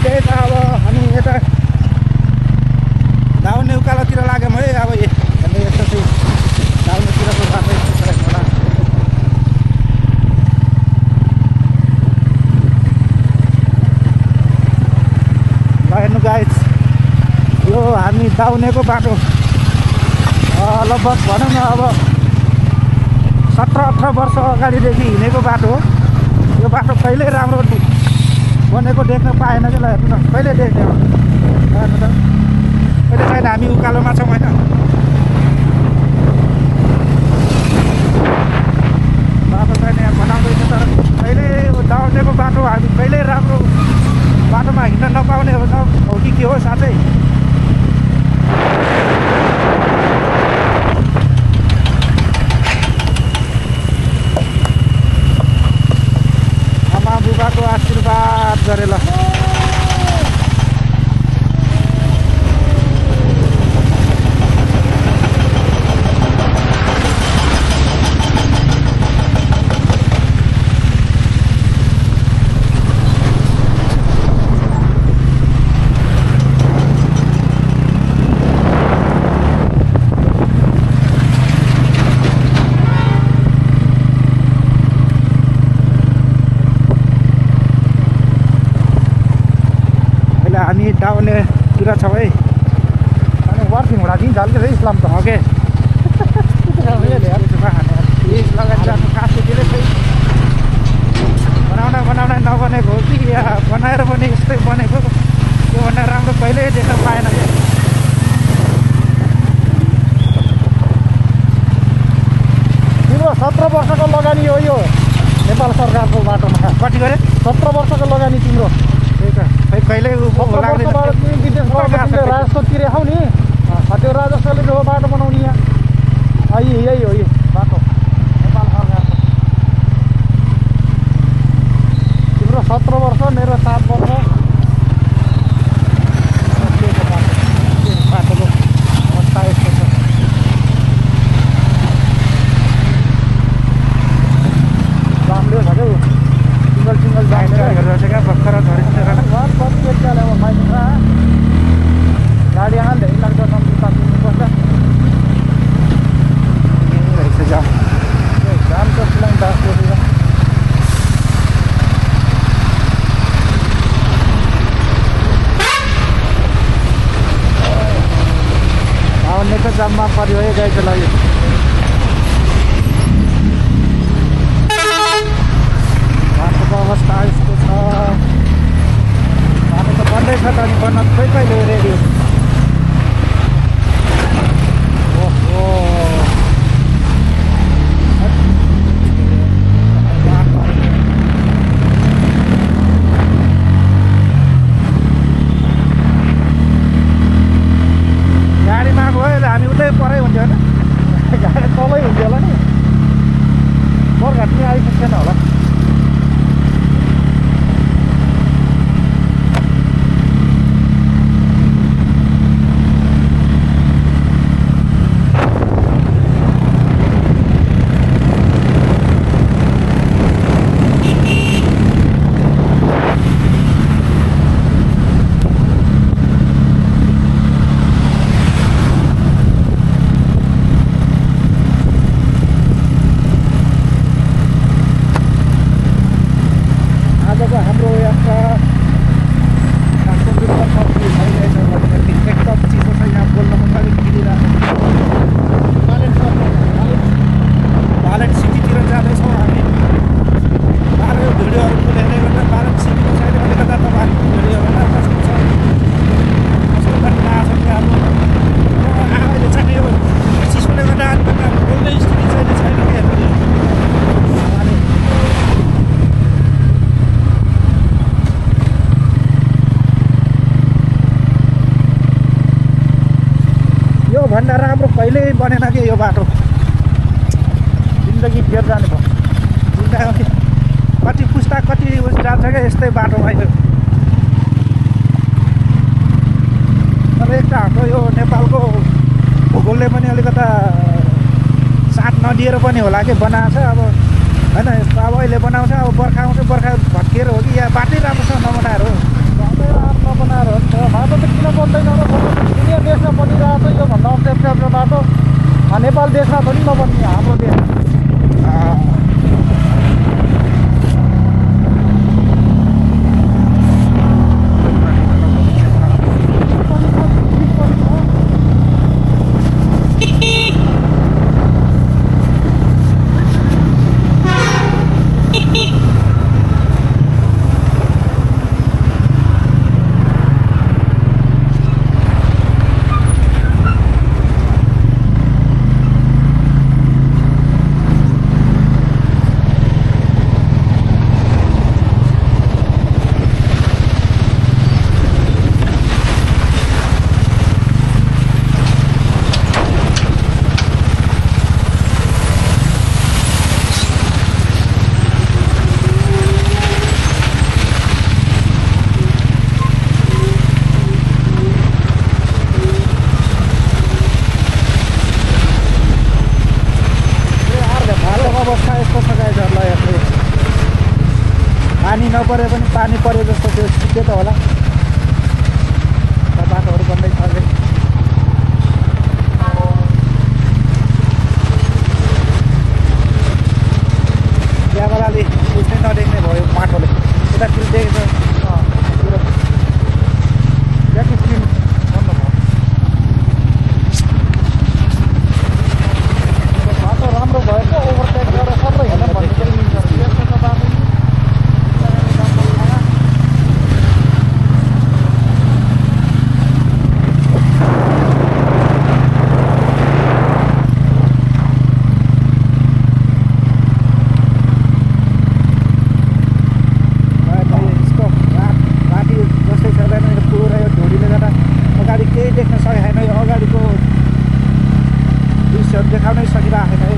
त्यही त अब हामी यता दाउने उकालोतिर लाग्यौँ है। अब यस्तो चाहिँ दाउनेतिरको बाटो यस्तो छ होला। ल हेर्नु गाइस, यो हामी दाउनेको बाटो लगभग भनौँ न अब 17-18 वर्ष अगाडिदेखि हिँडेको बाटो हो। यो बाटो कहिल्यै राम्रो बनेको देख्न पाएन कि। ल हेर्नु न, कहिले देख्ने हो हेर्नु त, कहिले छैन। हामी उकालोमा छौँ होइन। बाटो चाहिँ यहाँ बनाउँदैछ तर कहिले दाउनेको बाटो हामी कहिल्यै राम्रो बाटोमा हिँड्न नपाउने हो कि के हो साथै। आमा बुबाको आशीर्वाद गरेर दाउनेतिर छ है। अनि वर्किङ हुँदा दिन झल्के है इस्लाम त हो के काँचोतिरै चाहिँ बनाउन नबनेको हो कि या बनाएर पनि यस्तै बनेको। त्योभन्दा राम्रो कहिल्यै देख्न पाएन कि। तिम्रो 17 वर्षको लगानी हो यो नेपाल सरकारको बाटोमा। कति गरे? 17 वर्षको लगानी तिम्रो। त्यही त, खै कहिल्यै राजस्व तिरेखौ नि। त्यो राजस्वले जो बाटो बनाउने यहाँ यही हो यो बाटो नेपाल सरकारको। तिम्रो 17 वर्ष, मेरो 7 वर्ष। बाटोको अवस्था यस्तो छ। राम्रो छ क्या सिङ्गल रहेछ क्या भर्खर झरिन्छ। गाडी आँखा धेरै लाग्छ पर्छ रहेछ जाम जामको सिलाइ दास बोलेर आउनेको जाममा पर्यो है गाईको लागि। बाटोको अवस्था यस्तो छ। बाटो त बन्दै छ त, अनि बन्न खोइ कहिले रेडी। ओहो गाडीमा गयो हामी उतै परै हुन्थ्यो होइन। गाडी तलै हुन्थ्यो होला नि। बरघाट पनि आइपुग्थेन होला। भन्दा राम्रो कहिल्यै बनेन कि यो बाटो। जिन्दगी फेर जाने भयो। जिन्दगी कति पुस्ता कति उस जान्छ क्या यस्तै बाटोमा। तर एक त हाम्रो यो नेपालको भूगोलले पनि अलिकता साथ नदिएर पनि होला कि बनाएको छ। अब होइन अब अहिले बनाउँछ, अब बर्खा आउँछ, बर्खा भत्किएर हो कि या बाटै राम्रोसँग नबनाएर हो। अवस्था यस्तो छ गाइजहरूलाई हेर्नु पानी नपरे पनि पानी परे जस्तो त्यो के त होला बाटोहरू बन्दै छ अझै क्यामेराले बुझ्नै नदेख्ने भयो माटोले यतातिर देखेछ ब्याक स्क्रिन बन्द भयो बाटो राम्रो भएको ओभरटेक गरेर सबै हेर्न भन्ने पनि मिल्छ यस्तो त बाटो केही देख्न सकेको छैन यो अगाडिको दृश्यहरू देखाउनै सकिरहेको छैन